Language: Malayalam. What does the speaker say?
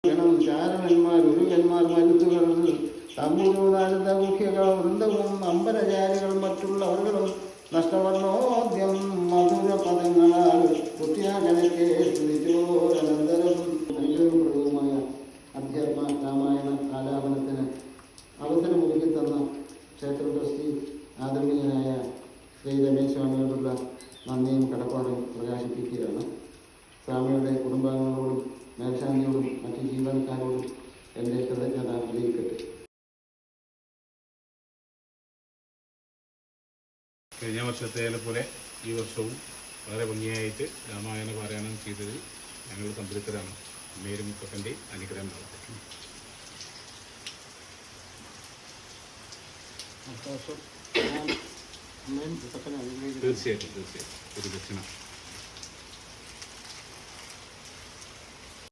ചാരണന്മാർ ഉരുകന്മാർ മരുത്തുകൾ തമ്പുരുനാരദ മുഖ്യകൾ വൃന്ദവും അമ്പരചാരികളും മറ്റുള്ളവர்களுം നഷ്ടവർണോദ്യം മധുര പദങ്ങളാൽ കുട്ടിയാകനക്കെ സ്തുതിച്ചോരനന്തരം അനുഗ്രഹപ്രദവുമായ അധ്യാത്മ രാമായണ ആലാപനത്തിന് അവസരമൊരുക്കി തന്ന ക്ഷേത്ര ട്രസ്റ്റി ആദരണീയനായ ശ്രീ രമേശ് സ്വാമിയോടുള്ള നന്ദിയും കടപ്പാടും പ്രകാശിപ്പിക്കുകയാണ്. സ്വാമിയുടെ കുടുംബാംഗങ്ങളോടും മേൽശാന്തിയോടും മറ്റ് ജീവനക്കാരോടും എൻ്റെ കൃതജ്ഞത അറിയിക്കട്ടെ. കഴിഞ്ഞ വർഷത്തേലെ പോലെ ഈ വർഷവും വളരെ ഭംഗിയായിട്ട് രാമായണ പാരായണം ചെയ്തതിൽ ഞങ്ങൾ സംതൃപ്തരാണ്. അമ്മേരും മുത്തപ്പൻ്റെ അനുഗ്രഹം നടത്തും. തീർച്ചയായിട്ടും ഒരു ദക്ഷിണ